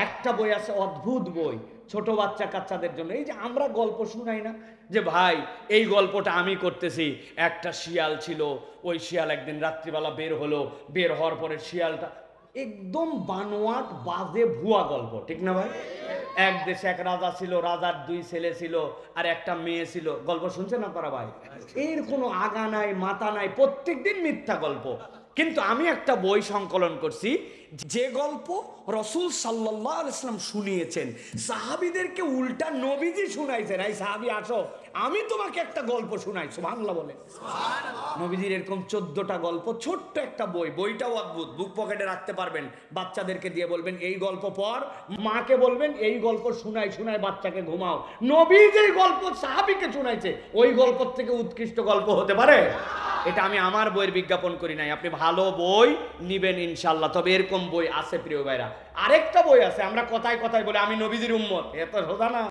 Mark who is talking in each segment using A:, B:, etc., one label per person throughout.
A: একটা বই আছে, অদ্ভুত বই, ছোট বাচ্চা কাচ্চাদের জন্য। এই যে আমরা গল্প শুনাই না, যে ভাই এই গল্পটা আমি করতেছি, একটা শিয়াল ছিল, ওই শিয়াল একদিন রাত্রিবেলা বের হলো, বের হওয়ার পরে শিয়ালটা, একদম বানোয়াট বাজে ভুয়া গল্প, ঠিক না ভাই? এক দেশে এক রাজা ছিল, রাজার দুই ছেলে ছিল আর একটা মেয়ে ছিল। গল্প শুনছেন আপনারা ভাই? এর কোনো আগা নাই মাথা নাই, প্রত্যেকদিন মিথ্যা গল্প। কিন্তু আমি একটা বই সংকলন করছি, যে গল্প রসুল সাল্লাল্লাহু আলাইহি ওয়াসাল্লাম শুনিয়েছেন, সাহাবীদেরকে উল্টা নবীজি শুনাইছেন। এই সাহাবী আসো, আমি তোমাকে একটা গল্প শুনাই, সুবহানাল্লাহ বলে। নবীজির এরকম 14টা গল্প, ছোট্ট একটা বই, বইটাও অদ্ভুত, বুক পকেটে রাখতে পারবেন, বাচ্চাদেরকে দিয়ে বলবেন এই গল্প পড়, মাকে বলবেন এই গল্প শুনাই শুনাই বাচ্চাকে ঘুমাও। নবী যে গল্প সাহাবীকে শুনাইছে, ওই গল্প থেকে উৎকৃষ্ট গল্প হতে পারে? এটা আমি আমার বইয়ের বিজ্ঞাপন করি নাই, আপনি ভালো বই নিবেন ইনশাল্লাহ। তবে এরকম বই আছে প্রিয় ভাইরা। আরেকটা বই আছে, আমরা কথায় কথায় বলে আমি নবীজির উম্মত, এত সোজা না।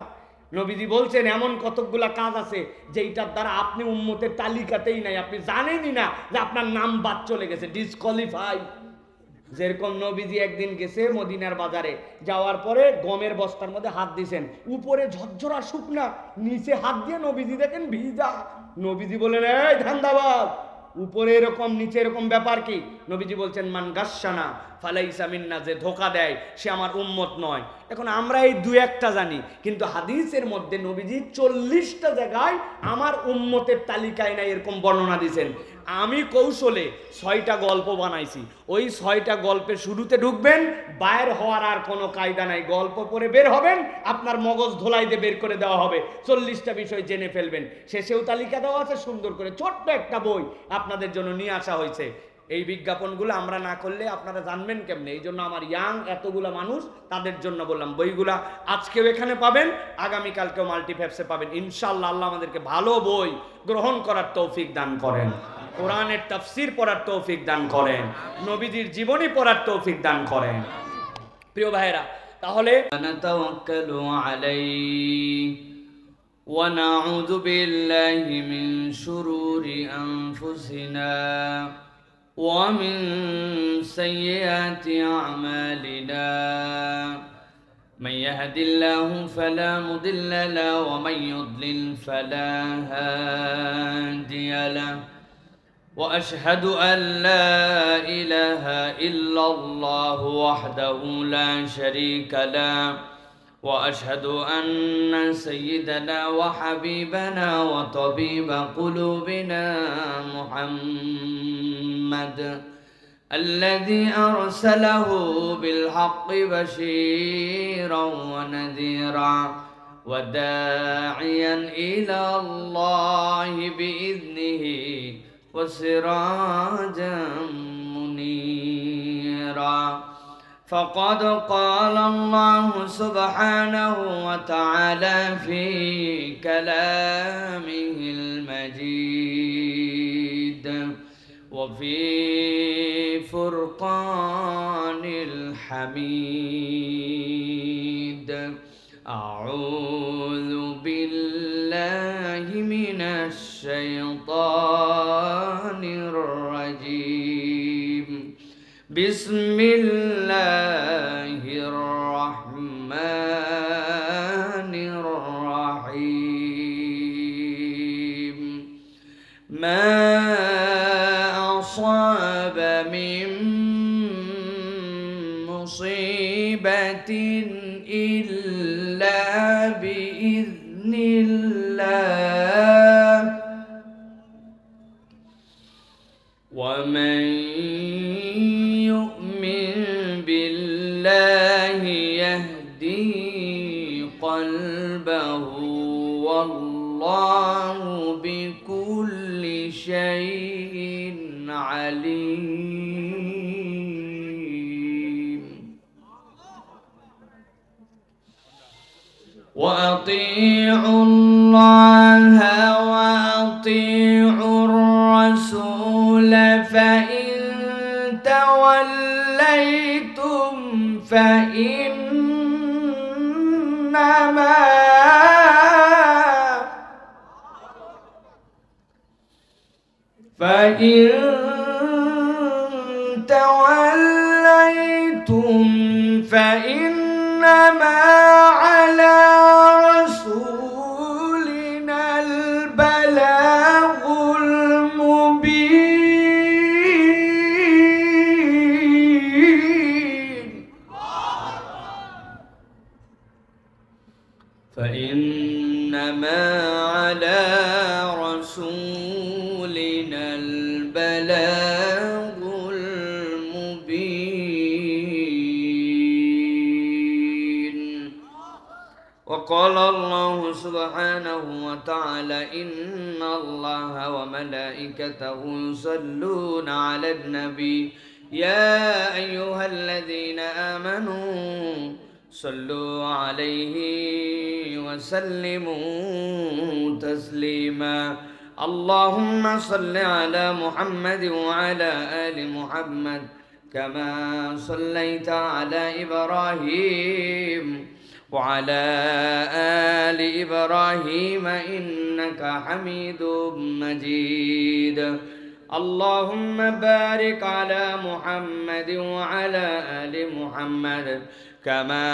A: নবীজি বলছেন এমন কতকগুলা কাজ আছে যেটার দ্বারা আপনি উম্মতের তালিকাতেই নাই, আপনি জানেনই না যে আপনার নাম বাদ চলে গেছে, ডিসকোয়ালিফাই। যেরকম নবীজি একদিন গেছে মদিনার বাজারে, যাওয়ার পরে গমের বস্তার মধ্যে হাত দিয়েছেন, উপরে ঝরঝরা শুকনা, নিচে হাত দিয়ে নবীজি দেখেন ভিজা। নবীজি বলেন এই ধান্দাবাজ, উপরে এরকম নিচে এরকম ব্যাপার কি? নবীজি বলছেন মান গাসসানা ফালাইসা মিন্না, যে ধোকা দেয় সে আমার উম্মত নয়। এখন আমরা এই দু একটা জানি, কিন্তু হাদিসের মধ্যে নবীজি 40টা জায়গায় আমার উম্মতের তালিকায় নাই এরকম বর্ণনা দিয়েছেন। আমি কৌশলে 6টা গল্প বানাইছি, ওই 6টা গল্পের শুরুতে ঢুকবেন, বাইর হওয়ার আর কোনো কায়দা নাই। গল্প পড়ে বের হবেন, আপনার মগজ ধোলাই দিয়ে বের করে দেওয়া হবে, 40টা বিষয় জেনে ফেলবেন। শেষেও তালিকা দেওয়া আছে সুন্দর করে, ছোট্ট একটা বই আপনাদের জন্য নিয়ে আসা হয়েছে। এই বিজ্ঞাপনগুলো আমরা না করলে আপনারা জানবেন কেমনে? এই জন্য আমার ইয়াং এতগুলা মানুষ, তাদের জন্য বললাম বইগুলা আজকেও এখানে পাবেন, আগামীকালকেও মাল্টিফ্যাপসে পাবেন ইনশাআল্লাহ। আল্লাহ আমাদেরকে ভালো বই গ্রহণ করার তৌফিক দান করেন, কোরআনের তাফসীর পড়ার তৌফিক দান করেন, নবীজির জীবনী পড়ার তৌফিক দান করেন। প্রিয় ভাইরা, তাহলে নাতাওয়াক্কালু আলাইহি ওয়া নাউযু বিল্লাহি মিন শুরুরি আনফুসিনা ওয়া মিন সাইয়্যাতি আমালিনা। من يهد الله فلا مضل له ومن يضلل فلا هادي له وأشهد أن لا إله إلا الله وحده لا شريك له وأشهد أن سيدنا وحبيبنا وطبيب قلوبنا محمد الذي أرسله بالحق بشيرا ونذيرا وداعيا إلى الله بإذنه وسراجا منيرا. فقد قال الله سبحانه وتعالى في كلامه المجيد وفي فرقان الحميد. أعوذ بالله من الشيطان الرجيم. بسم الله الرحمن الرحيم. ما أصاب من مصيبة إلا بإذن الله ومن يؤمن بالله يهدي قلبه والله بكل شيء عليم. وأطيعوا الله وأطيعوا الرسول فإن توليتم فإنما فإنما على رسولنا البلاغ المبين فإنما على رسولنا البلاغ المبين وقال الله سبحانه وتعالى إن الله وملائكته يصلون على النبي يا أيها الذين آمنوا صلوا عليه وسلموا تسليما اللهم صل على محمد وعلى آل محمد كما صليت على إبراهيم وعلى آل إبراهيم إنك حميد مجيد اللهم بارك على محمد وعلى آل محمد كما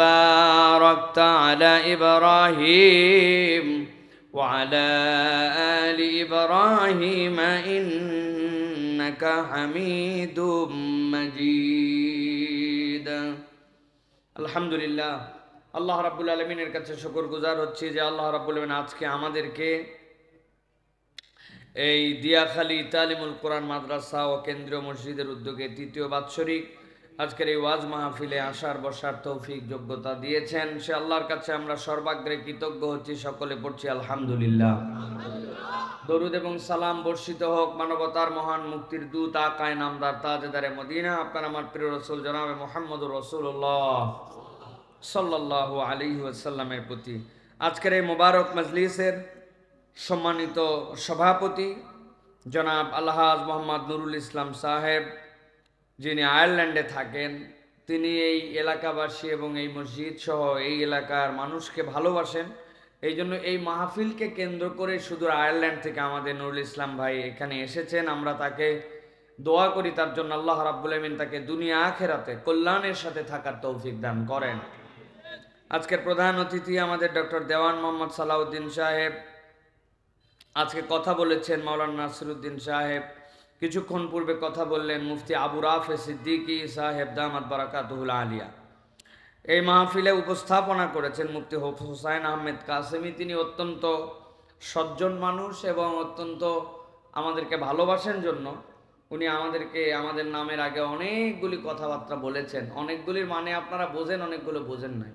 A: باركت على إبراهيم وعلى آل إبراهيم إنك حميد مجيد الحمد لله আল্লাহ রাব্বুল আলামিনের কাছে শুকরগুজার হচ্ছি যে আল্লাহ রাব্বুল আলামিন আজকে আমাদেরকে এই দিয়াখালী তালিমুল কোরআন মাদ্রাসা ও কেন্দ্রীয় মসজিদের উদ্যোগে তৃতীয় বাৎসরিক আজকের এই ওয়াজ মাহফিলে আসার বসার তৌফিক যোগ্যতা দিয়েছেন সে আল্লাহর কাছে আমরা সর্বাগ্রে কৃতজ্ঞ হচ্ছি সকলে পড়ছি আলহামদুলিল্লাহ দরুদ এবং সালাম বর্ষিত হোক মানবতার মহান মুক্তির দূত আকায়ে নামদার তাজেদারে মদিনা আপনার আমার প্রিয় রাসূল জনাবে মুহাম্মদুর রাসূলুল্লাহ সাল্লাল্লাহু আলাইহি ওয়াসাল্লামের প্রতি আজকের এই মোবারক মজলিসের সম্মানিত সভাপতি জনাব আলহাজ মোহাম্মদ নুরুল ইসলাম সাহেব যিনি আয়ারল্যান্ডে থাকেন তিনি এই এলাকাবাসী এবং এই মসজিদ সহ এই এলাকার মানুষকে ভালোবাসেন এই জন্য এই মাহফিলকে কেন্দ্র করে শুধু আয়ারল্যান্ড থেকে আমাদের নুরুল ইসলাম ভাই এখানে এসেছেন আমরা তাকে দোয়া করি তার জন্য আল্লাহ রাব্বুল আমিন তাকে দুনিয়া আখিরাতে কল্যাণের সাথে থাকার তৌফিক দান করেন আজকের প্রধান অতিথি আমাদের ডক্টর দেওয়ান মোহাম্মদ সালাউদ্দিন সাহেব আজকে কথা বলেছেন মাওলানা নাসিরউদ্দিন সাহেব কিছুক্ষণ পূর্বে কথা বললেন মুফতি আবু রাফে সিদ্দিকী সাহেব দামাত বারাকাতুহুল আলিয়া এই মাহফিলে উপস্থাপনা করেছেন মুফতি হুসাইন আহমেদ কাসেমি তিনি অত্যন্ত সজ্জন মানুষ এবং অত্যন্ত আমাদেরকে ভালোবাসেন জন্য উনি আমাদেরকে আমাদের নামের আগে অনেকগুলি কথাবার্তা বলেছেন অনেকগুলির মানে আপনারা বোঝেন অনেকগুলো বোঝেন নাই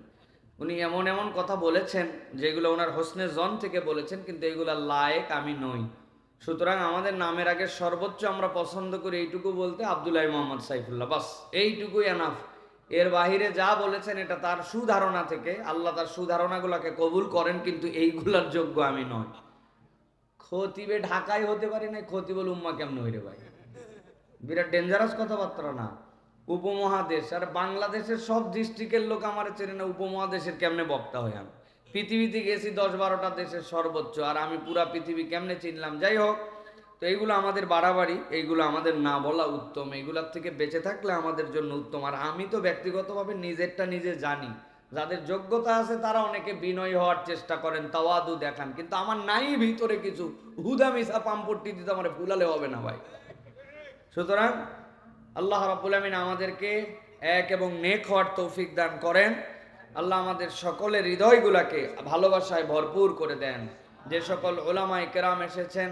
A: উনি এমন এমন কথা বলেছেন যেগুলো ওনার হোসনে জন থেকে বলেছেন কিন্তু এইগুলো লায়েক আমি নই সুতরাং আমাদের নামের আগে সর্বোচ্চ আমরা পছন্দ করি এইটুকু বলতে আব্দুল্লাহ মোহাম্মদ সাইফুল্লাহ বাস এইটুকুই এনাফ এর বাহিরে যা বলেছেন এটা তার সুধারণা থেকে আল্লাহ তার সুধারণাগুলোকে কবুল করেন কিন্তু এইগুলার যোগ্য আমি নয় খতিবে ঢাকায় হতে পারি না খতিবুল উম্মাহ কেমন হইরে ভাই বিরাট ডেঞ্জারাস কথাবার্তা না উপমহাদেশ আর বাংলাদেশের সব ডিস্ট্রিক্টের লোক আমার চেনে না উপমহাদেশের কেমনে বক্তা হয় আমি পৃথিবীতে গেছি 10-12টা দেশের সর্বোচ্চ আর আমি পুরা পৃথিবী কেমনে চিনলাম যাই হোক তো এইগুলো আমাদের বাড়াবাড়ি এইগুলো আমাদের না বলা উত্তম এইগুলোর থেকে বেঁচে থাকলে আমাদের জন্য উত্তম আর আমি তো ব্যক্তিগতভাবে নিজেরটা নিজে জানি যাদের যোগ্যতা আছে তারা অনেকে বিনয়ী হওয়ার চেষ্টা করেন তাওয়াদু দেখান কিন্তু আমার নাই ভিতরে কিছু হুদা মিশা পাম্পট্টি দিতে আমার ভুলালে হবে না ভাই সুতরাং আল্লাহ রাব্বুল আমিন আমাদেরকে এক এবং নেক হওয়ার তৌফিক দান করেন আল্লাহ আমাদের সকলের হৃদয়গুলোকে ভালোবাসায় ভরপুর করে দেন যে সকল উলামায়ে কেরাম এসেছেন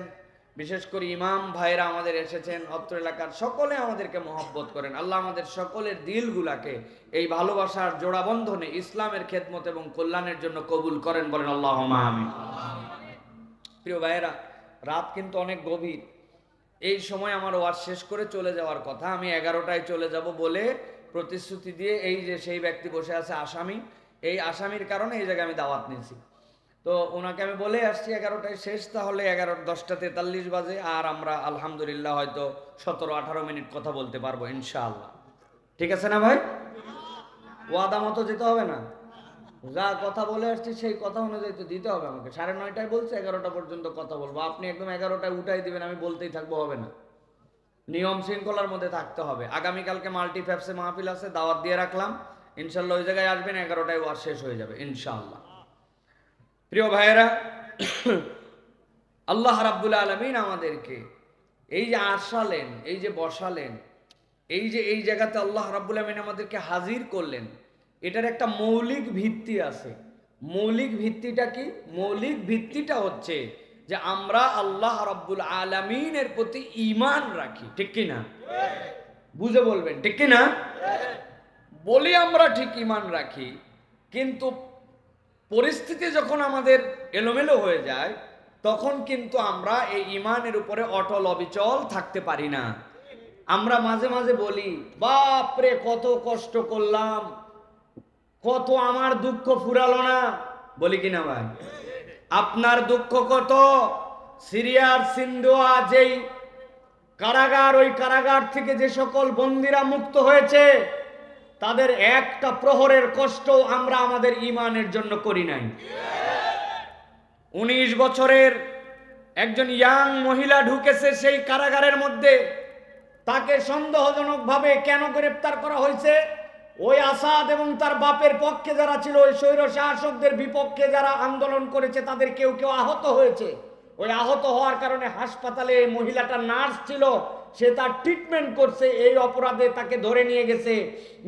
A: বিশেষ করে ইমাম ভাইরা আমাদের এসেছেন অত্র এলাকার সকলে আমাদেরকে মহব্বত করেন আল্লাহ আমাদের সকলের দিলগুলাকে এই ভালোবাসার জোড়াবন্ধনে ইসলামের খেদমত এবং কল্যাণের জন্য কবুল করেন বলেন আল্লাহুম্মা আমিন প্রিয় ভাইরা রাত কিন্তু অনেক গভীর এই সময় আমার ওয়াজ শেষ করে চলে যাওয়ার কথা আমি 11টায় চলে যাব বলে প্রতিশ্রুতি দিয়ে এই যে সেই ব্যক্তি বসে আছে আসামি এই আসামির কারণে এই জায়গায় আমি দাওয়াত নিয়েছি তো ওনাকে আমি বলে আসছি 11টায় শেষ তাহলে 10:43 বাজে আর আমরা আলহামদুলিল্লাহ হয়তো 17-18 মিনিট কথা বলতে পারবো ইনশাআল্লাহ ঠিক আছে না ভাই ওয়াদা মতো যেতে হবে না যা কথা বলে আসছি সেই কথা অনুযায়ী তো দিতে হবে আমাকে 9:30টায় বলছে 11টা পর্যন্ত কথা বলবো আপনি একদম 11টায় উঠাই দিবেন আমি বলতেই থাকবো হবে না নিয়ম শৃঙ্খলার মধ্যে থাকতে হবে আগামীকালকে মাল্টিফ্যাপসে মাহফিল আছে দাওয়াত দিয়ে রাখলাম ইনশাল্লাহ ওই জায়গায় আসবেন, 11টায় ওয়াজ শেষ হয়ে যাবে ইনশাআল্লাহ। প্রিয় ভাইয়েরা, আল্লাহ রাব্বুল আলামিন আমাদেরকে এই যে আসালেন, এই যে বসালেন, এই যে এই জায়গাতে আল্লাহ রাব্বুল আলামিন আমাদেরকে হাজির করলেন, এটার একটা মৌলিক ভিত্তি আছে। মৌলিক ভিত্তিটা কি? মৌলিক ভিত্তিটা হচ্ছে যে আমরা আল্লাহ রাব্বুল আলামিনের প্রতি ঈমান রাখি, ঠিক কি না? বুঝে বলবেন, ঠিক কি না? বলি আমরা ঠিক ঈমান রাখি, কিন্তু পরিস্থিতি যখন আমাদের এলোমেলো হয়ে যায় তখন কিন্তু আমরা এই ঈমানের উপরে অটল অবিচল থাকতে পারি না। আমরা মাঝে মাঝে বলি, বাপরে কত কষ্ট করলাম, কত আমার দুঃখ ফুরালো না, বলি কিনা ভাই? আপনার দুঃখ কত? সিরিয়ার সিন্ধুয়া যেই কারাগার, ওই কারাগার থেকে যে সকল বন্দীরা মুক্ত হয়েছে তাদের একটা প্রহরের কষ্ট আমরা আমাদের ঈমানের জন্য করি নাই। 19 বছরের একজন ইয়াং মহিলা ঢুকেছে সেই কারাগারের মধ্যে, তাকে সন্দেহজনকভাবে কেন গ্রেফতার করা হয়েছে? ওই আসাদ এবং তার বাপের পক্ষে যারা ছিল, ওই স্বৈর শাসকদের বিপক্ষে যারা আন্দোলন করেছে তাদের কেউ কেউ আহত হয়েছে। ওই আহত হওয়ার কারণে হাসপাতালে মহিলাটা নার্স ছিল, সে তার ট্রিটমেন্ট করছে, এই অপরাধে তাকে ধরে নিয়ে গেছে।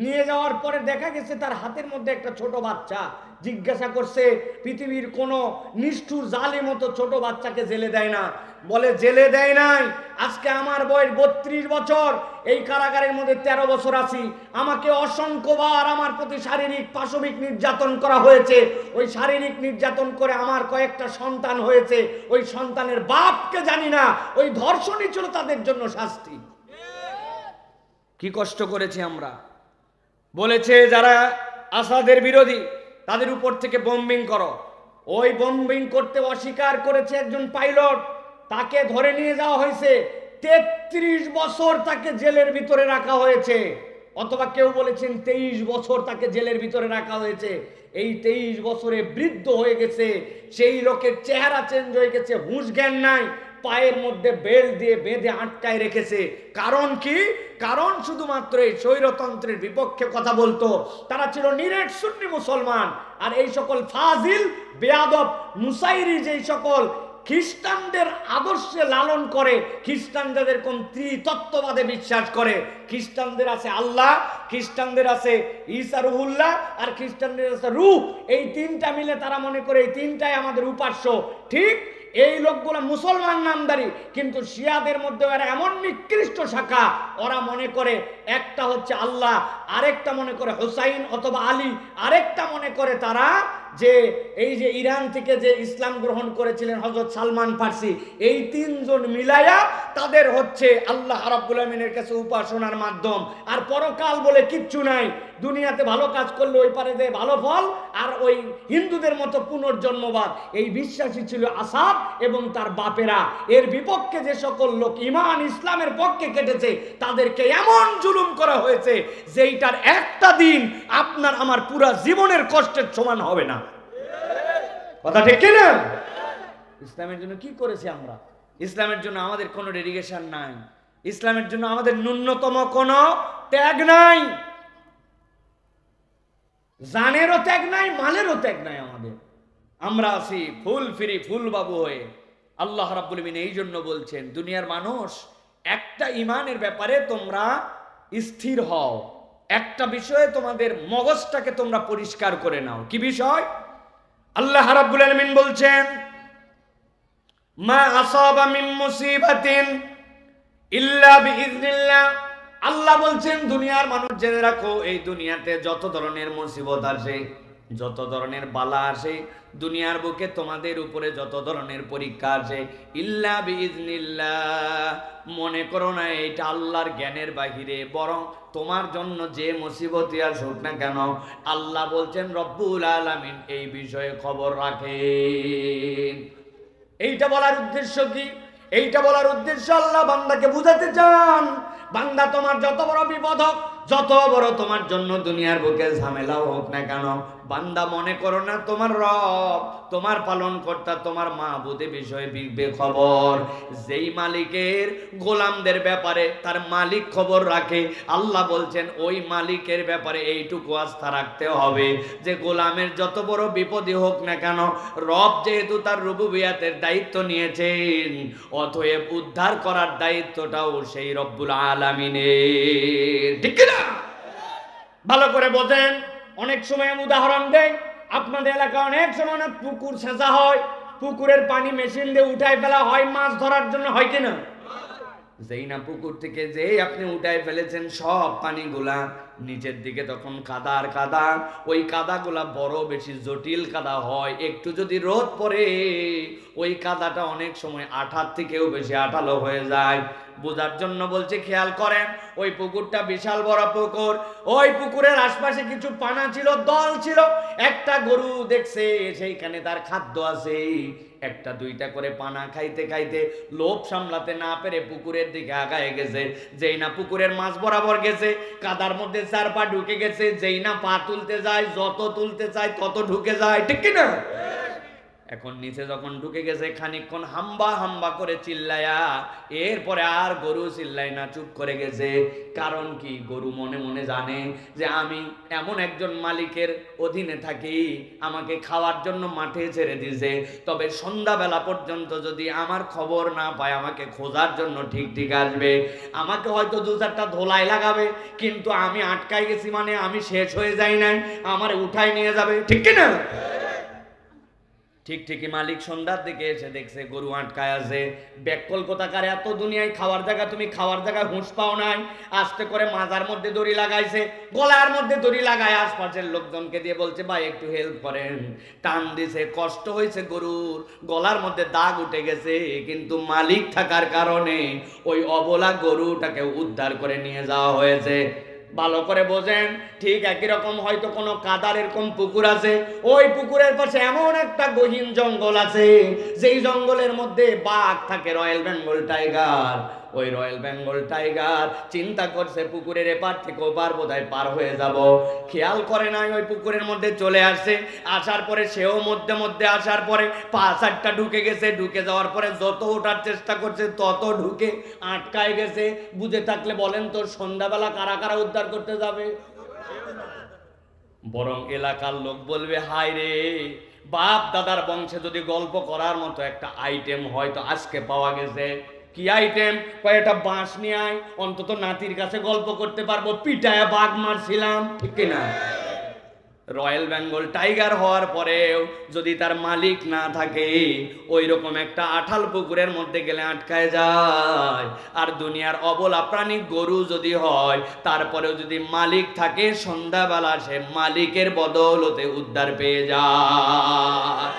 A: নিয়ে যাওয়ার পরে দেখা গেছে তার হাতের মধ্যে একটা ছোট বাচ্চা। জিজ্ঞাসা করছে, পৃথিবীর কোনো নিষ্ঠুর জালিম মতো ছোট বাচ্চাকে জেলে দেয় না। বলে জেলে দেয় নাই, আজকে আমার বয়স 32 বছর, এই কারাগারের মধ্যে 13 বছর আছি, আমাকে অসংখ্যবার আমার প্রতি শারীরিক পাশবিক নির্যাতন করা হয়েছে। ওই শারীরিক নির্যাতন করে আমার কয়েকটা সন্তান হয়েছে, ওই সন্তানের বাপকে জানি না, ওই ধর্ষণই ছিল তাদের জন্য শাস্তি। কি কষ্ট করেছি আমরা। বলেছে যারা আসাদের বিরোধী তাদের উপর থেকে বোম্বিং করো, ওই বোম্বিং করতে অস্বীকার করেছে একজন পাইলট, তাকে ধরে নিয়ে যাওয়া হয়েছে, 33 বছর তাকে জেলের ভিতরে রাখা হয়েছে, অথবা কেউ বলেছেন 23 বছর তাকে জেলের ভিতরে রাখা হয়েছে। এই 23 বছরে বৃদ্ধ হয়ে গেছে, সেই লোকের চেহারা চেঞ্জ হয়ে গেছে, হুঁশ জ্ঞান নাই, পায়ের মধ্যে বেল্ট দিয়ে বেঁধে আটকায় রেখেছে। কারণ কি? কারণ শুধুমাত্র এই স্বৈরতন্ত্রের বিপক্ষে কথা বলতো। তারা ছিল নিরেট সুন্নি মুসলমান। আর এই সকল ফাজিল বেয়াদব নুসাইরি যেই সকল খ্রিস্টানদের আদর্শে লালন করে, খ্রিস্টানদের কোন ত্রিতত্ত্ববাদে বিশ্বাস করে। খ্রিস্টানদের আছে আল্লাহ, খ্রিস্টানদের আছে ঈসা রুহুল্লাহ, আর খ্রিস্টানদের আছে রূহ। এই তিনটা মিলে তারা মনে করে এই তিনটাই আমাদের উপাস্য। ঠিক এই লোকগুলো মুসলমান নামদারি, কিন্তু শিয়াদের মধ্যে এরা এমন নিকৃষ্ট শাখা, ওরা মনে করে একটা হচ্ছে আল্লাহ, আরেকটা মনে করে হুসাইন অথবা আলী, আরেকটা মনে করে তারা যে এই যে ইরান থেকে যে ইসলাম গ্রহণ করেছিলেন হযরত সালমান ফার্সি, এই তিনজন মিলায়া তাদের হচ্ছে আল্লাহ রাব্বুল আমিনের কাছে উপাসনার মাধ্যম। আর পরকাল বলে কিচ্ছু নাই, দুনিয়াতে ভালো কাজ করলে ওই পারে যে ভালো ফল, আর ওই হিন্দুদের মতো পুনর্জন্মবাদ, এই বিশ্বাসী ছিল আসাদ এবং তার বাপেরা। এর বিপক্ষে যে সকল লোক ঈমান ইসলামের পক্ষে কেটেছে তাদেরকে এমন জুলুম করা হয়েছে যেইটার একটা দিন আপনার আমার পুরা জীবনের কষ্টের সমান হবে না। কথা ঠিক কিনা? ইসলামের জন্য কি করেছি আমরা? ইসলামের জন্য আমাদের কোনো ডেডিকেশন নাই, ইসলামের জন্য আমাদের ন্যূনতম কোনো ত্যাগ নাই, জানেরও ত্যাগ নাই, মালেরও ত্যাগ নাই আমাদের। আমরা আছি ফুল ফিরি ফুল বাবু হয়ে। আল্লাহ রাব্বুল আমিন এই জন্য বলছেন, দুনিয়ার মানুষ একটা ঈমানের ব্যাপারে তোমরা স্থির হও, একটা বিষয়ে তোমাদের মগজটাকে তোমরা পরিষ্কার করে নাও। কি বিষয়? আল্লাহ রাব্বুল আলামিন বলছেন, মা আসাবা মিন মুসিবাতিন ইল্লা বিইজনিল্লাহ। আল্লাহ বলছেন দুনিয়ার মানুষ জেনে রাখো, এই দুনিয়াতে যত ধরনের মুসিবত আসে, যত ধরনের বালা আসে, দুনিয়ার বুকে তোমাদের উপরে যত ধরনের পরীক্ষা আসে, ইল্লা বিইজনিল্লাহ, মনে করো না এটা আল্লাহর জ্ঞানের বাহিরে, বরং তোমার জন্য যে মুসিবতই আসুক না কেন, আল্লাহ বলছেন রব্বুল আলামিন এই বিষয়ে খবর রাখেন। এইটা বলার উদ্দেশ্য কি? এইটা বলার উদ্দেশ্য আল্লাহ বান্দাকে বুঝাতে চান, বান্দা তোমার যত বড় বিপদ হোক, যত বড় তোমার জন্য দুনিয়ার বুকে ঝামেলা হোক না কেন, বান্দা মনে করো না তোমার রব, তোমার পালনকর্তা, তোমার মাবুদে বিষয়ে খবর। যেই মালিকের গোলামদের ব্যাপারে তার মালিক খবর রাখে, আল্লাহ বলছেন ওই মালিকের ব্যাপারে এইটুকু আস্থা রাখতে হবে যে গোলামের যত বড় বিপদই হোক না কেন, রব যেহেতু তার রুবুবিয়াতের দায়িত্ব নিয়েছেন, অতএব উদ্ধার করার দায়িত্বটাও সেই রব্বুল আলামিনের। ঠিক না? ভালো করে বোঝেন। অনেক সময় আমি উদাহরণ দেই, আপনাদের এলাকায় অনেক সময় না পুকুর সেচা হয়, পুকুরের পানি মেশিন দিয়ে উঠাই ফেলা হয় মাছ ধরার জন্য, হয় কিনা? যেই না পুকুর থেকে যে আপনি উঠাই ফেলেছেন সব পানিগুলা নিচের দিকে তখন কাদা আর কাদা, ওই কাদাগুলা বড় বেশি জটিল কাদা হয়। একটু যদি রোদ পড়ে ওই কাদাটা অনেক সময় আঠার থেকেও বেশি আঠালো হয়ে যায়। বোঝার জন্য বলছে, খেয়াল করেন, ওই পুকুরটা বিশাল বড় পুকুর, ওই পুকুরের আশপাশে কিছু পানা ছিল, দল ছিল। একটা গরু দেখছে সেইখানে তার খাদ্য আছে, একটা দুইটা করে পানা খাইতে খাইতে লোভ সামলাতে না পেরে পুকুরের দিকে আগায় গেছে। যেই না পুকুরের মাছ বরাবর গেছে, কাদার মধ্যে চার পা ঢুকে গেছে। যেই না পা তুলতে যায়, যত তুলতে চায় তত ঢুকে যায়। ঠিক কিনা? এখন নিচে যখন ঢুকে গেছে, খানিকক্ষণ হাম্বা হাম্বা করে চিল্লায়া, এরপরে আর গরু চিল্লাই না, চুপ করে গেছে। কারণ কি? গরু মনে মনে জানে যে আমি এমন একজন মালিকের অধীনে থাকি, আমাকে খাওয়ার জন্য মাঠে ছেড়ে দিয়েছে, তবে সন্ধ্যাবেলা পর্যন্ত যদি আমার খবর না পায় আমাকে খোঁজার জন্য ঠিক ঠিক আসবে। আমাকে হয়তো দু চারটা ধোলাই লাগাবে, কিন্তু আমি আটকাই গেছি মানে আমি শেষ হয়ে যাই নাই, আমার উঠাই নিয়ে যাবে। ঠিক কিনা? ঠিক ঠিকই মালিক সন্ধ্যার দিকে এসে দেখছে গরু আটকায় আছে। ব্যাককল কোথাকার, এত দুনিয়ায় খাওয়ার জায়গা, তুমি খাওয়ার জায়গায় হুঁশ পাও নাই। আস্তে করে মাজার মধ্যে দড়ি লাগাইছে, গলার মধ্যে দড়ি লাগায় আশপাশের লোকজনকে দিয়ে বলছে ভাই একটু হেল্প করেন। টান দিছে, কষ্ট হয়েছে, গরুর গলার মধ্যে দাগ উঠে গেছে, কিন্তু মালিক থাকার কারণে ওই অবলা গরুটাকে উদ্ধার করে নিয়ে যাওয়া হয়েছে। ভালো করে বোঝেন। ঠিক একই রকম হয়তো কোনো কাদার এরকম পুকুর আছে, ওই পুকুরের পাশে এমন একটা গহীন জঙ্গল আছে, যেই জঙ্গলের মধ্যে বাঘ থাকে, রয়্যাল বেঙ্গল টাইগার। ওই রয়্যাল বেঙ্গল টাইগার চিন্তা করছে পুকুরের এপার থেকে ওপার বোধহয় পার হয়ে যাব, খেয়াল করে নাই ওই পুকুরের মধ্যে চলে আসছে। আসার পরে সেও মধ্যে মধ্যে আসার পরে পা চারটা ঢুকে গেছে, ঢুকে যাওয়ার পরে যত ওঠার চেষ্টা করছে তত ঢুকে আটকায় গেছে। বুঝে থাকলে বলেন তো সন্ধ্যাবেলা কারা কারা উদ্ধার করতে যাবে? বরং এলাকার লোক বলবে হায় রে, বাপ দাদার বংশে যদি গল্প করার মতো একটা আইটেম হয়তো আজকে পাওয়া গেছে। কি আইটেম? কয়েকটা বাঁশ নিয়ে আয়, অন্তত নাতির কাছে গল্প করতে পারবো, পিটায় বাঘ মারছিলাম। ঠিক কিনা? রয়্যাল বেঙ্গল টাইগার হওয়ার পরেও যদি তার মালিক না থাকে, ওই রকম একটা আঠাল পুকুরের মধ্যে গেলে আটকায় যায়। আর দুনিয়ার অবলা প্রাণী গরু যদি হয়, তারপরেও যদি মালিক থাকে, সন্ধ্যাবেলা সে মালিকের বদৌলতে উদ্ধার পেয়ে যায়।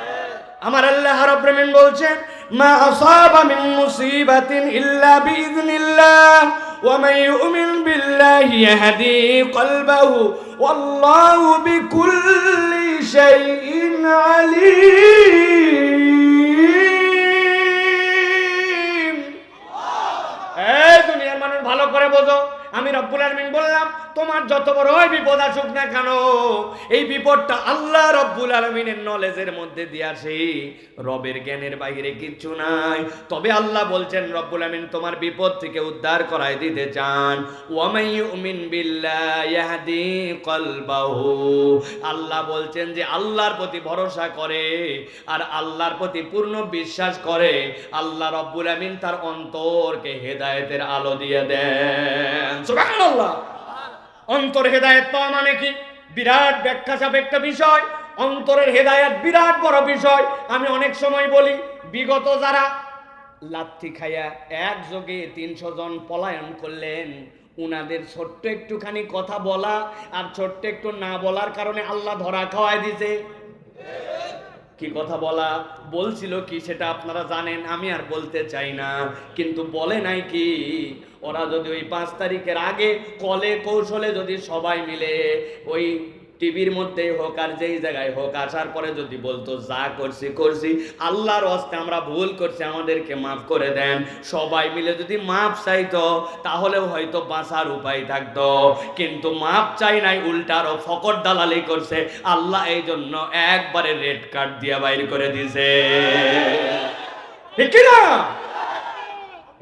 A: আমার আল্লাহ রাব্বুল আলামিন বলছেন, মা আসাবা মিন মুসিবাতিন ইল্লা বিইذনিল্লাহ ওয়া মান ইউমিন বিল্লাহি ইয়াহদি কলবাহু ওয়াল্লাহু বিকুল্লি শাইইন আলীম। এই দুনিয়ার মানুষ ভালো করে বোঝো, আমি রব্বুল আলামিন বললাম তোমার যত বড় বিপদ আসুক না কেন, এই বিপদটা আল্লাহ রব্বুল আলামিনের নলেজের মধ্যে দিয়ে আসে, রবের জ্ঞানের বাইরে কিচ্ছু নাই। তবে আল্লাহ বলছেন রব্বুল আলামিন তোমার বিপদ থেকে উদ্ধার করায় দিতে চান। ওয়া মান ইউমিন বিল্লাহি ইয়াহদি কলবাহু, আল্লাহ বলছেন যে আল্লাহর প্রতি ভরসা করে আর আল্লাহর প্রতি পূর্ণ বিশ্বাস করে, আল্লাহ রব্বুল আলামিন তার অন্তরকে হেদায়েতের আলো দিয়ে দেন। সুবহানাল্লাহ। অন্তর হেদায়েত পাওয়া মানে কি? বিরাট ব্যাখ্যা সাপেক্ষ বিষয়। অন্তরের হেদায়েত বিরাট বড় বিষয়। আমি অনেক সময় বলি, বিগত যারা লাথি খাইয়া একযোগে 300 জন পলায়ন করলেন, উনাদের ছোট্ট একটুখানি কথা বলা আর ছোট্ট একটু না বলার কারণে আল্লাহ ধরা খাওয়ায় দিছে। কি কথা বলা বলছিল কি সেটা আপনারা জানেন, আমি আর বলতে চাই না, কিন্তু বলে নাই কি, ওরা যদি ওই 5 তারিখের আগে কলে কৌশলে যদি সবাই মিলে ওই টিভির মধ্যেই হোক আর যেই জায়গায় হোক, আসার পরে যদি বলতো যা করছি করছি, আল্লাহর হস্তে আমরা ভুল করছি, আমাদেরকে মাফ করে দেন, সবাই মিলে যদি মাফ চাইতো তাহলেও হয়তো বাঁচার উপায় থাকতো। কিন্তু মাফ চাই নাই, উল্টারও ফকর দালালি করছে। আল্লাহ এই জন্য একবারে রেড কার্ড দিয়ে বাইর করে দিছে, ঠিক না?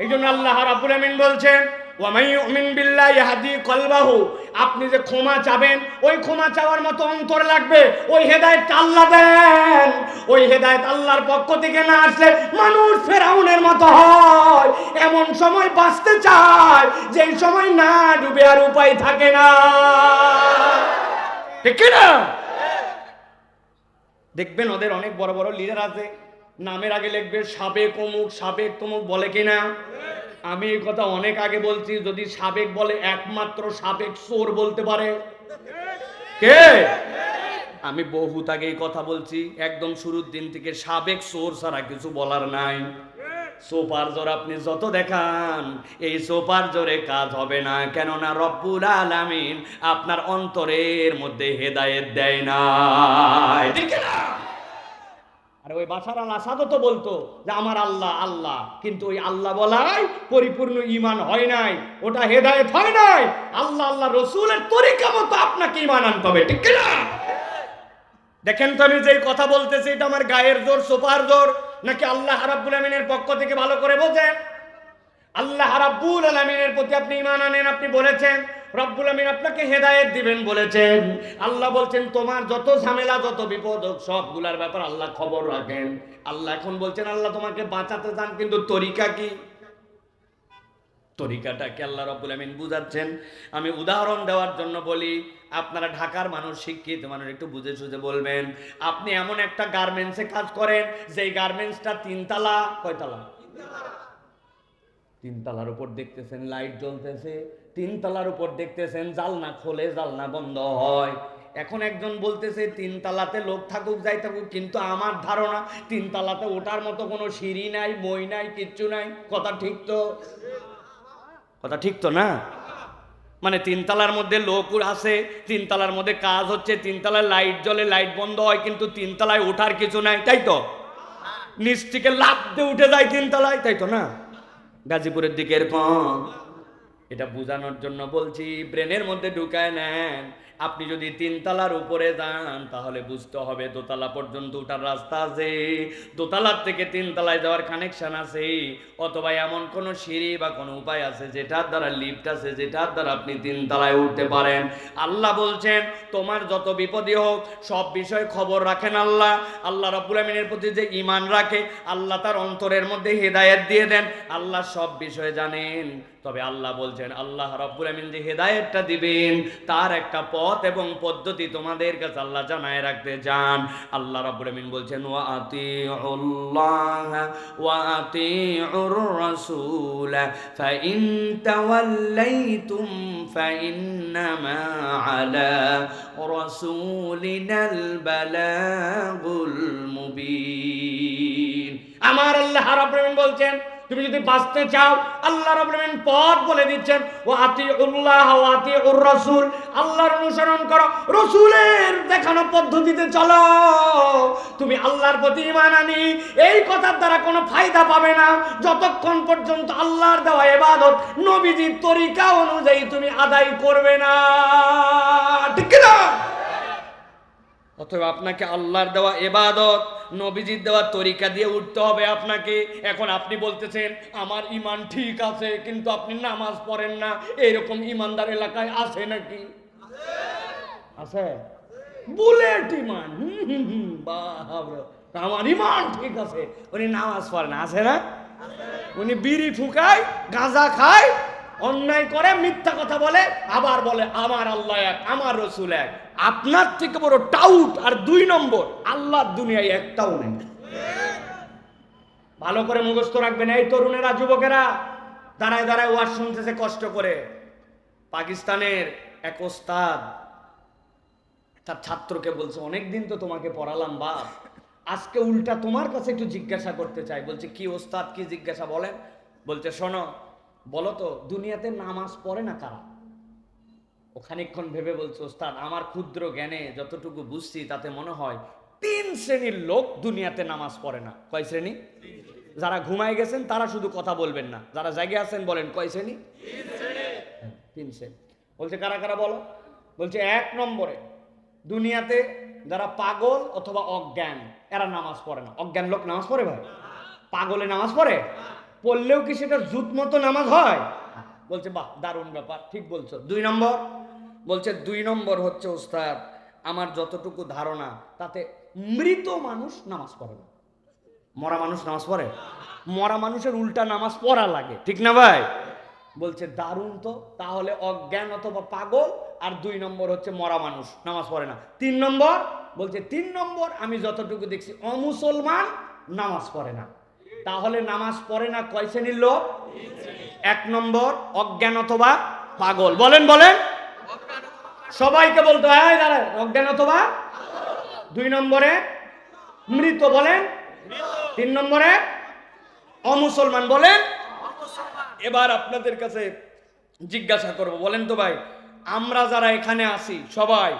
A: এই জন্য আল্লাহ রাব্বুল আমিন বলছেন, ওয়ামাই ইউমিন বিল্লাহি ইয়াহদি কলবাহু, আপনি যে ক্ষমা চাবেন, ওই ক্ষমা চাওয়ার মতো অন্তর লাগবে। ওই হেদায়েত আল্লাহ দেন, ওই হেদায়েত আল্লাহর পক্ষ থেকে না আসলে মানুষ ফেরাউনের মতো হয়। এমন সময় বাঁচতে চায় যেই সময় না ডুবে আর উপায় থাকে না, ঠিক না? দেখবেন ওদের অনেক বড় বড় লিডার আছে, নামের আগে লিখবে সাবেক অমুক সাবেক তমুক, বলে কিনা? আমি এই কথা অনেক আগে বলছি, যদি সাবেক বলে একমাত্র সাবেক চোর বলতে পারে কে? আমি বহুত আগে এই কথা বলছি, একদম শুরুর দিন থেকে, সাবেক চোর ছাড়া কিছু বলার নাই। সোপার জোর আপনি যত দেখান, এই সোপার জোরে কাজ হবে না, কেননা রব্বুল আলামিন আপনার অন্তরের মধ্যে হেদায়েত দেয় না, ঠিক না? আর ওই বাশার আল আসাদও তো বলতো যে আমার আল্লাহ আল্লাহ, কিন্তু ওই আল্লাহ বলাই পরিপূর্ণ ঈমান হয় নাই, ওটা হেদায়েত হয় নাই। আল্লাহ আল্লাহ রসুলের তরিকা মতো আপনাকে ঈমান আনতে হবে, ঠিক না? দেখেন তো আমি যে কথা বলতেছি, এটা আমার গায়ের জোর, সোপার জোর, নাকি আল্লাহ রাব্বুল আমিনের পক্ষ থেকে? ভালো করে বোঝেন, আল্লাহ রাব্বুল আলামিনের প্রতি আপনি ঈমান আনেন, আপনি বলেছেন রব্বুল আমিন আপনাকে হেদায়েত দিবেন বলেছেন। আল্লাহ বলছেন তোমার যত ঝামেলা যত বিপদ হোক সবগুলার ব্যাপার আল্লাহ খবর রাখেন। আল্লাহ এখন বলছেন আল্লাহ তোমাকে বাঁচাতে চান, কিন্তু তরিকা কি? তরিকাটাকে আল্লাহ রাব্বুল আমিন বুঝাচ্ছেন। আমি উদাহরণ দেওয়ার জন্য বলি, আপনারা ঢাকার মানুষ, শিক্ষিত মানুষ, একটু বুঝে সুঝে বলবেন। আপনি এমন একটা গার্মেন্টসে কাজ করেন, যেই গার্মেন্টসটা 3 তলা, কয়তলা? 3 তলার উপর দেখতেছেন লাইট জ্বলতেছে, 3 তলার উপর দেখতেছেন জালনা খোলে জালনা বন্ধ হয়। এখন একজন বলতেছে 3 তলাতে লোক থাকুক যাই থাকুক, কিন্তু আমার ধারণা 3 তলাতে ওঠার মতো কোনো সিঁড়ি নাই, মই নাই, কিচ্ছু নাই। কথা ঠিক তো? কথা ঠিক তো না? মানে 3 তলার মধ্যে লোক আছে, 3 তলার মধ্যে কাজ হচ্ছে, 3 তলায় লাইট জ্বলে লাইট বন্ধ হয়, কিন্তু 3 তলায় ওঠার কিছু নাই, তাই তো? নিচ থেকে লাফ দিয়ে উঠে যায় 3 তলায়, তাই তো না? গাজীপুরের দিকে এরকম। এটা বোঝানোর জন্য বলছি, ব্রেনের মধ্যে ঢুকায় নেন। আপনি যদি 3 তলার উপরে যান তাহলে বুঝতে হবে দোতলা পর্যন্ত ওঠার রাস্তা আছে, দোতলার থেকে 3 তলায় যাওয়ার কানেকশন আছে, অথবা এমন কোন সিঁড়ি বা কোনো উপায় আছে যেটার দ্বারা লিফট আছে, যেটার দ্বারা আপনি 3 তলায় উঠতে পারেন। আল্লাহ বলছেন তোমার যত বিপদই হোক সব বিষয় খবর রাখেন আল্লাহ। আল্লাহ রাব্বুল আমিনের প্রতি যে ঈমান রাখে, আল্লাহ তার অন্তরের মধ্যে হেদায়েত দিয়ে দেন, আল্লাহ সব বিষয় জানেন। তবে আল্লাহ বলছেন আল্লাহ রাব্বুল আমিন যে হেদায়েতটা দিবেন তার একটা পথ এবং পদ্ধতি তোমাদের কাছে আল্লাহ জানায় রাখতে চান। আল্লাহ রাব্বুল আমিন বলছেন ওয়া আতিউল্লাহ ওয়া আতিউর রাসূল ফাইন তাওয়াল্লাইতুম ফাইন্নামা আলা রাসূলিনাল বালাগুল মুবিন। আমার আল্লাহ রাব্বুল আমিন বলছেন তুমি যদি বাঁচতে চাও, আল্লাহ রাব্বুল আমিন পথ বলে দিচ্ছেন, ওয়া আতিউল্লাহ ওয়া আতিউর রাসূল, আল্লাহর অনুসরণ করো, রাসূলের দেখানো পদ্ধতিতে চলো। তুমি আল্লাহর প্রতি ঈমান আনি এই কথার দ্বারা কোনো ফায়দা পাবে না যতক্ষণ পর্যন্ত আল্লাহর দেওয়া ইবাদত নবীজির তরিকা অনুযায়ী তুমি আদায় করবে না, ঠিক না? অথবা আপনাকে আল্লাহর দেওয়া ইবাদত নবীজির দেওয়া তরিকা দিয়ে উঠতে হবে আপনাকে। এখন আপনি বলতেছেন আমার ঈমান ঠিক আছে, কিন্তু আপনি নামাজ পড়েন না, এরকম ঈমানদার এলাকায় আছে নাকি? আছে? বুলেট ঈমান, আমার ঈমান ঠিক আছে, উনি নামাজ পড়ে না, আছে না? উনি বিড়ি ফুকায়, গাঁজা খায়, অন্যায় করে, মিথ্যা কথা বলে, আবার বলে আমার আল্লাহ এক, আমার রসুল এক। আপনার থেকে বড় টাউট আর 2 নম্বর আল্লাহর দুনিয়ায় একটাও নেই। ভালো করে মুখস্থ রাখবেন এই তরুণেরা, যুবকেরা, দাঁড়ায় দাঁড়ায় ওয়াজ শুনতেছে কষ্ট করে। পাকিস্তানের এক ওস্তাদ তার ছাত্রকে বলছে অনেকদিন তো তোমাকে পড়ালাম বাপ, আজকে উল্টা তোমার কাছে একটু জিজ্ঞাসা করতে চাই। বলছে কি ওস্তাদ, কি জিজ্ঞাসা বলেন? বলছে শোনো, বলো তো দুনিয়াতে নামাজ পড়ে না কারা? ও খানিকক্ষণ ভেবে বলছে, ওস্তাদ আমার ক্ষুদ্র জ্ঞানে যতটুকু বুঝছি তাতে মনে হয় 3 শ্রেণীর লোক দুনিয়াতে নামাজ পড়ে না। কয় শ্রেণী? যারা ঘুমায় গেছেন তারা শুধু কথা বলবেন না, যারা জাগে আছেন বলেন কয় শ্রেণী? 3 শ্রেণী। বলছে কারা কারা বলো? বলছে 1 নম্বরে দুনিয়াতে যারা পাগল অথবা অজ্ঞান, এরা নামাজ পড়ে না। অজ্ঞান লোক নামাজ পড়ে ভাই? পাগলে নামাজ পড়ে? পড়লেও কি সেটা জুত মতো নামাজ হয়? বলছে বাহ, দারুণ ব্যাপার, ঠিক বলছো। 2 নম্বর বলছে 2 নম্বর হচ্ছে ওস্তাদ আমার যতটুকু ধারণা তাতে মৃত মানুষ নামাজ পড়ে না। মরা মানুষ নামাজ পড়ে? মরা মানুষের উল্টা নামাজ পড়া লাগে, ঠিক না ভাই? বলছে দারুণ তো, তাহলে অজ্ঞান অথবা পাগল, আর 2 নম্বর হচ্ছে মরা মানুষ নামাজ পড়ে না। 3 নম্বর বলছে 3 নম্বর আমি যতটুকু দেখছি অমুসলমান নামাজ পড়ে না। তাহলে নামাজ পড়ে না কয় শ্রেণীর লোক? 1 নম্বর অজ্ঞান অথবা পাগল। বলেন বলেন, সবাইকে বলতে হয় দাঁড়ায়, অজ্ঞান অথবা। 2 নম্বরে মৃত বলেন, 3 নম্বরে অমুসলমান বলেন। এবার আপনাদের কাছে জিজ্ঞাসা করব, বলেন তো ভাই, আমরা যারা এখানে আছি সবাই,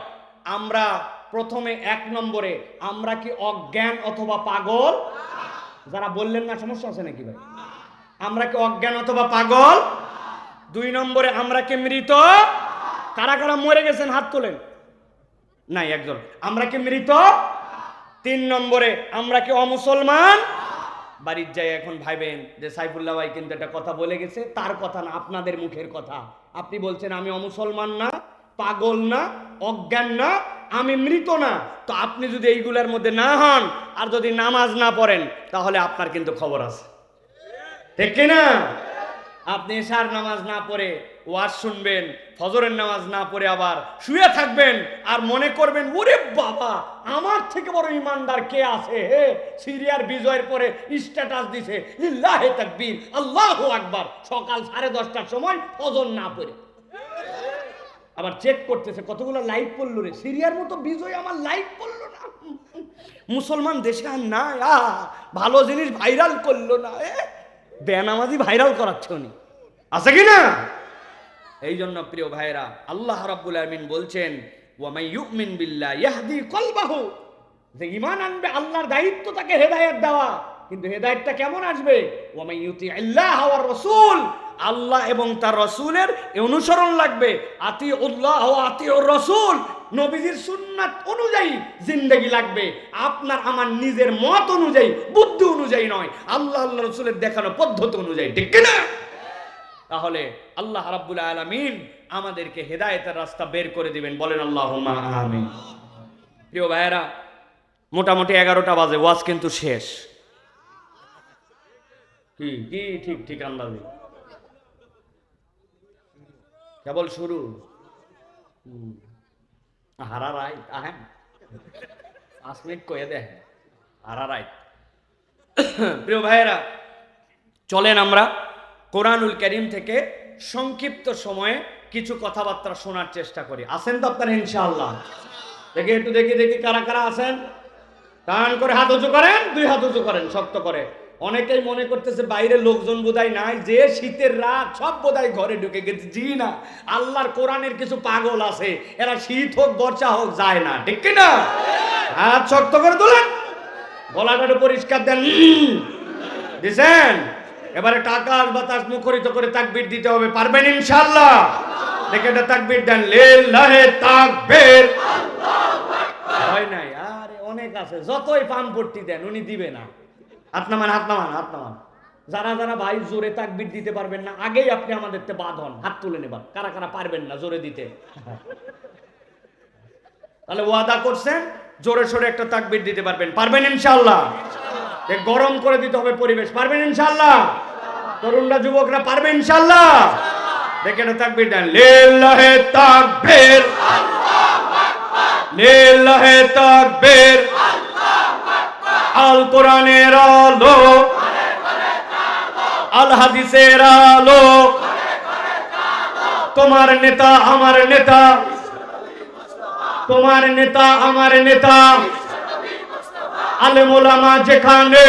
A: আমরা প্রথমে 1 নম্বরে আমরা কি অজ্ঞান অথবা পাগল? যারা বললেন না সমস্যা আছে নাকি ভাই? আমরা কি অজ্ঞান অথবা পাগল? 2 নম্বরে আমরা কি মৃত? কারা কারা মরে গেছেন হাত তোলেন? নাই একজন। আমরা কি মৃত? 3 নম্বরে আমরা কি অমুসলমান? বাড়ির যাই এখন ভাইবেন যে সাইফুল্লাহ ভাই কিন্তু একটা কথা বলে গেছে, তার কথা না, আপনাদের মুখের কথা। আপনি বলছেন আমি অমুসলমান না, পাগল না, অজ্ঞান না, আমি মৃত না। তো আপনি যদি এইগুলোর মধ্যে না হন আর যদি নামাজ না পড়েন তাহলে আপনার কিন্তু খবর আছে, ঠিক কিনা? আপনি এশার নামাজ না পড়ে ওয়াজ শুনবেন, ফজরের নামাজ না পড়ে আবার শুয়ে থাকবেন আর মনে করবেন ওরে বাবা আমার থেকে বড় ইমানদার কে আছে? হে, সিরিয়ার বিজয়ের পরে স্ট্যাটাস দিছে লিল্লাহি তাকবীর আল্লাহু আকবার, সকাল 10:30টার সময় ফজর না পড়ে আবার চেক করতেছে কতগুলো লাইক পড়লো রে, সিরিয়ার মতো বিজয় আমার লাইক পড়লো না, মুসলমান দেশে আর না, ভালো জিনিস ভাইরাল করলো না, বেনামাজি ভাইরাল করাচ্ছে উনি, আছে কি না? এই জন্য প্রিয় ভাইরা আল্লাহ রাব্বুল আলামিন বলছেন ওয়া মাই ইউমিন বিল্লাহি ইয়াহদি কলবাহু, যে ঈমান আনবে আল্লাহর দায়িত্ব তাকে হেদায়েত দেওয়া, কিন্তু হেদায়েতটা কেমন আসবে? ওয়া মাই ইউতিইল্লাহ ওয়ার রাসূল, আল্লাহ এবং তার রাসূলের অনুসরণ লাগবে। আতিউল্লাহ ওয়া আতিউর রাসূল, নবীজির সুন্নাত অনুযায়ী জিন্দেগি লাগবে, আপনার আমার নিজের মত অনুযায়ী বুদ্ধি অনুযায়ী নয়, আল্লাহ আল্লাহ রাসূলের দেখানো পদ্ধতি অনুযায়ী, ঠিক কি না? তাহলে আল্লাহ রাব্বুল আলামিন আমাদেরকে হেদায়েতের রাস্তা বের করে দিবেন, বলেন আল্লাহুম্মা আমিন। প্রিয় ভাইয়েরা মোটামুটি 11টা বাজে, ওয়াজ কিন্তু শেষ। কি কি ঠিক ঠিক আন্দাজে কেবল শুরু। হারা রাইট আহেন 5 মিনিট কয়ে দেয় হারা রাইট। প্রিয় ভাইয়েরা চলেন আমরা কোরআনুল কারীম থেকে সংক্ষিপ্ত সময়ে কিছু কথাবার্তা শোনার চেষ্টা করি। আছেন তো আপনারা ইনশাআল্লাহ? দেখি একটু দেখি কারা কারা আছেন, টান করে হাত উঁচু করেন, 2 হাত উঁচু করেন শক্ত করে। অনেকেই মনে করতেছে বাইরে লোকজন বোধহয় নাই, যে শীতের রাত সব বোধহয় ঘরে ঢুকে গেছে। জি না, আল্লাহর কোরআনের কিছু পাগল আছে, এরা শীত হোক বর্ষা হোক যায় না, ঠিক কি না? হাত শক্ত করে তোলেন, গলাটা পরিষ্কার দেন, দিছেন? এবারে টাকার বাতাস মুখরিত করে তাকবীর দিতে হবে, পারবেন ইনশাআল্লাহ? দেখে এটা তাকবীর দেন, লিল্লাহি তাকবীর, আল্লাহু আকবার। হয় নাই? আরে অনেক আছে, যতই পাম্পট্টি দেন উনি দিবে না। হাত নামান, হাত নামান, হাত নামান। যারা যারা ভাই জোরে তাকবীর দিতে পারবেন না আগেই আপনি আমাদেরতে বাদ হন, হাত তুলে নেবার। কারা কারা পারবেন না জোরে দিতে? তাহলে ওয়াদা করছেন জোরে সোরে একটা তাকবীর দিতে পারবেন, পারবেন ইনশাআল্লাহ? গরম করে দিতে হবে পরিবেশ, পারবেন ইনশাআল্লাহ? তরুণরা যুবকরা পারবে ইনশাআল্লাহ? দেখে একটা তাকবীর দেন, লিল্লাহি তাকবীর, আল্লাহু আকবার, লিল্লাহি তাকবীর, আল্লাহু আকবার। আল কোরআনের আলো, আল হাদিসের আলো, তোমার নেতা আমার নেতা, তোমার নেতা আমার নেতা, আলেম ওলামা যেখানে,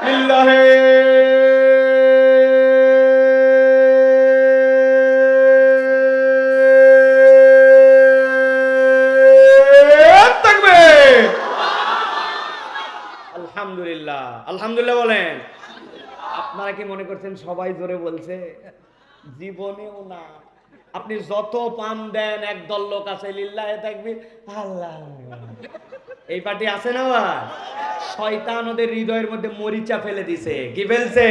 A: লিল্লাহি আলহামদুলিল্লাহ, আলহামদুলিল্লাহ বলেন। আপনারা কি মনে করছেন সবাই জোরে বলছে? জীবনেও না। আপনি যত পান দেন, একদল লোক আছে লিল্লাহে তাকবীর, আল্লাহ, এই পার্টি আছে না ভাই? শয়তান ওদের হৃদয়ের মধ্যে মরিচা ফেলে দিছে। কি ফেলছে?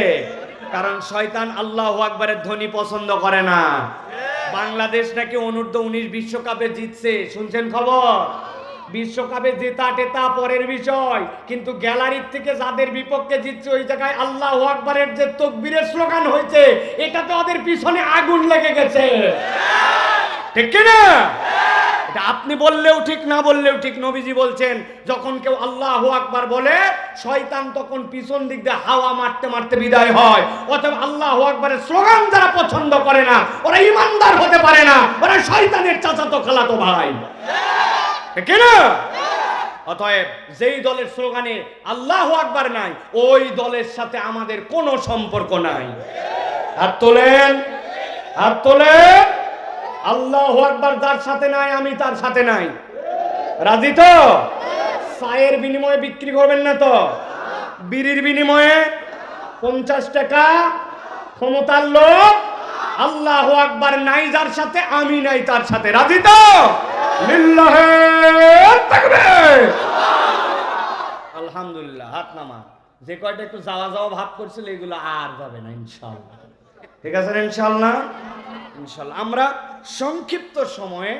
A: কারণ শয়তান আল্লাহু আকবারের ধ্বনি পছন্দ করে না। বাংলাদেশ নাকি অনূর্ধ্ব-19 বিশ্বকাপে জিতছে, শুনছেন খবর? বিশ্বকাপে জেতা টেতা পরের বিষয়, কিন্তু গ্যালারির থেকে যাদের বিপক্ষে জিতছে ওই জায়গায় আল্লাহু আকবারের যে তাকবীরের স্লোগান হয়েছে, এটাতে ওদের পিছনে আগুন লেগে গেছে। ঠিক কি না? এটা আপনি বললেও ঠিক, না বললেও ঠিক। নবীজি বলছেন, যখন কেউ আল্লাহু আকবার বলে, শয়তান তখন পিছন দিক দিয়ে হাওয়া মারতে মারতে বিদায় হয়। অতএব আল্লাহু আকবারের স্লোগান যারা পছন্দ করে না, ওরা ঈমানদার হতে পারে না, ওরা শয়তানের চাচাতো খালাতো ভাই। ঠিক না? অতএব যেই দলের স্লোগানে আল্লাহু আকবার নাই, ওই দলের সাথে আমাদের কোনো সম্পর্ক নাই। হাত তোলেন, হাত তোলেন। আল্লাহু আকবার যার সাথে নাই, আমি তার সাথে নাই। রাজি তো? চায়ের বিনিময়ে বিক্রি করবেন না তো? বিড়ির বিনিময়ে 50 টাকা ক্ষমতার লোক, আল্লাহু আকবার নাই যার সাথে, আমি নাই তার সাথে। রাজি তো? লিল্লাহে তাকবীর। আলহামদুলিল্লাহ, হাত নামা। যে কয়টা একটু যাওয়া যাওয়া ভাব করছিল, এগুলো আর যাবে না ইনশাআল্লাহ। ঠিক আছে ইনশাআল্লাহ? ইনশাআল্লাহ। আমরা সংক্ষিপ্ত সময়ে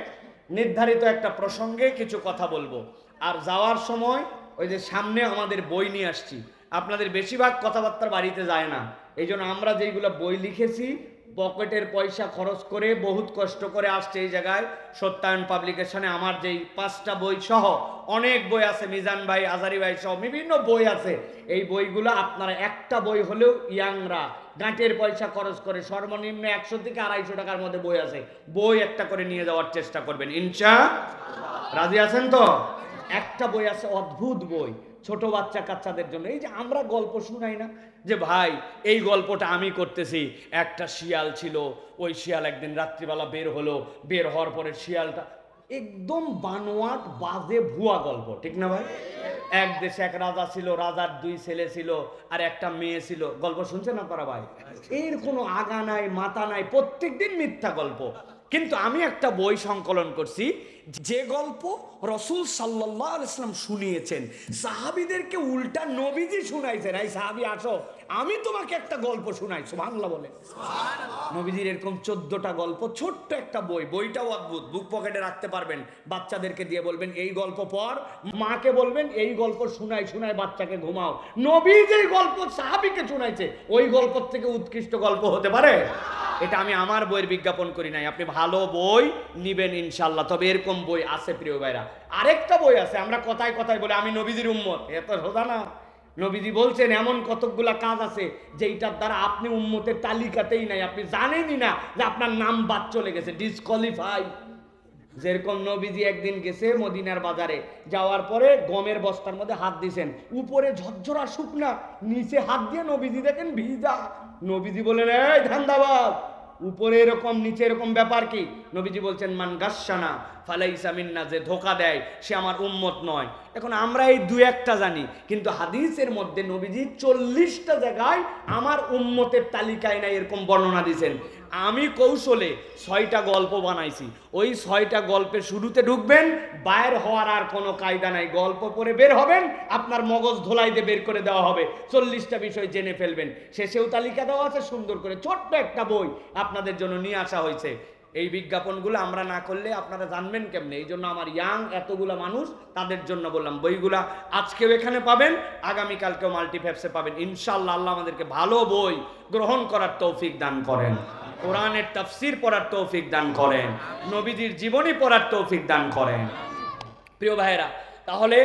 A: নির্ধারিত একটা প্রসঙ্গে কিছু কথা বলবো। আর যাওয়ার সময় ওই যে সামনে আমাদের বই নিয়ে আসছি, আপনাদের বেশিরভাগ কথাবার্তা বাড়িতে যায় না। এই জন্য আমরা যেইগুলো বই লিখেছি, পকেটের পয়সা খরচ করে বহুত কষ্ট করে আসছে এই জায়গায়। সত্যায়ন পাবলিকেশনে আমার যেই 5টা বই সহ অনেক বই আছে, মিজান ভাই, আজারি ভাই সহ বিভিন্ন বই আছে। এই বইগুলো আপনারা একটা বই হলেও ইয়াংরা গাঁটের পয়সা খরচ করে সর্বনিম্ন 100 থেকে 250 টাকার মধ্যে বই আছে, বই একটা করে নিয়ে যাওয়ার চেষ্টা করবেন ইনশাআল্লাহ। রাজি আছেন তো? একটা বই আছে, অদ্ভুত বই, ছোট বাচ্চা কাচ্চাদের জন্য। এই যে আমরা গল্প শুনাই না যে ভাই এই গল্পটা আমি করতেছি, একটা শিয়াল ছিল, ওই শিয়াল একদিন রাত্রিবেলা বের হলো, বের হওয়ার পরে শিয়ালটা একদম বানোয়াট বাজে ভুয়া গল্প, ঠিক না ভাই? এক দেশে এক রাজা ছিল, রাজার 2 ছেলে ছিল আর একটা মেয়ে ছিল। গল্প শুনছেন আপনারা ভাই? এর কোনো আগা নাই মাথা নাই, প্রত্যেকদিন মিথ্যা গল্প। কিন্তু আমি একটা বই সংকলন করছি, যে গল্প রাসূল সাল্লাল্লাহু আলাইহি ওয়াসাল্লাম শুনিয়েছেন, সাহাবীদেরকে উল্টা নবীজি শুনাইছেন। এই সাহাবী আসো, আমি তোমাকে একটা গল্প শুনাই। সুবহানাল্লাহ বলে। নবীজির এরকম 14টা গল্প, ছোট্ট একটা বই। বইটাও অদ্ভুত, বুক পকেটে রাখতে পারবেন। বাচ্চাদেরকে দিয়ে বলবেন এই গল্প পড়, মাকে বলবেন এই গল্প শুনাই শুনাই বাচ্চাকে ঘুমাও। নবী যেই গল্প সাহাবীকে শুনাইছে, ওই গল্প থেকে উৎকৃষ্ট গল্প হতে পারে? এটা আমি আমার বইয়ের বিজ্ঞাপন করি নাই। আপনি ভালো বই নিবেন ইনশাআল্লাহ। তবে এরকম বই আছে প্রিয় ভাইরা। আরেকটা বই আছে, আমরা কথায় কথায় বলি আমি নবীজির উম্মত, এত সোজা না। নবীজি বলছেন এমন কতকগুলা কাজ আছে যেইটার দ্বারা আপনি উম্মতের তালিকাতেই নাই, আপনি জানেনই না যে আপনার নাম বাদ চলে গেছে, ডিসকোয়ালিফাই। যেরকম নবীজি একদিন গেছে মদিনার বাজারে, যাওয়ার পরে গমের বস্তার মধ্যে হাত দিয়েছেন, উপরে ঝরঝরা শুকনা, নিচে হাত দিয়ে নবীজি দেখেন ভিজা। নবীজি বলেন এই ধান্দাবাজ, উপরে এরকম নিচে এরকম ব্যাপার কি? নবীজি বলছেন মান গাশশানা ফালাইসা মিন্না, যে ধোকা দেয় সে আমার উম্মত নয়। এখন আমরা এই 2-1টা জানি, কিন্তু হাদিসের মধ্যে নবীজি 40টা জায়গায় আমার উম্মতের তালিকায় নাই এরকম বর্ণনা দিয়েছেন। আমি কৌশলে 6টা গল্প বানাইছি। ওই 6টা গল্পের শুরুতে ঢুকবেন, বাইর হওয়ার আর কোনো কায়দা নাই। গল্প পড়ে বের হবেন, আপনার মগজ ধোলাই দিয়ে বের করে দেওয়া হবে, 40টা বিষয় জেনে ফেলবেন। শেষেও তালিকা দেওয়া আছে সুন্দর করে, ছোট্ট একটা বই আপনাদের জন্য নিয়ে আসা হয়েছে। এই বিজ্ঞাপনগুলো আমরা না করলে আপনারা জানবেন কেমনে? এই জন্য আমার ইয়াং এতগুলা মানুষ, তাদের জন্য বললাম বইগুলা আজকেও এখানে পাবেন, আগামীকালকেও মাল্টিফ্যাপসে পাবেন ইনশাআল্লাহ। আল্লাহ আমাদেরকে ভালো বই গ্রহণ করার তৌফিক দান করেন, কোরআনের তাফসীর পড়ার তৌফিক দান করেন, নবীজির জীবনী পড়ার তৌফিক দান করেন। প্রিয় ভাইয়েরা, তাহলে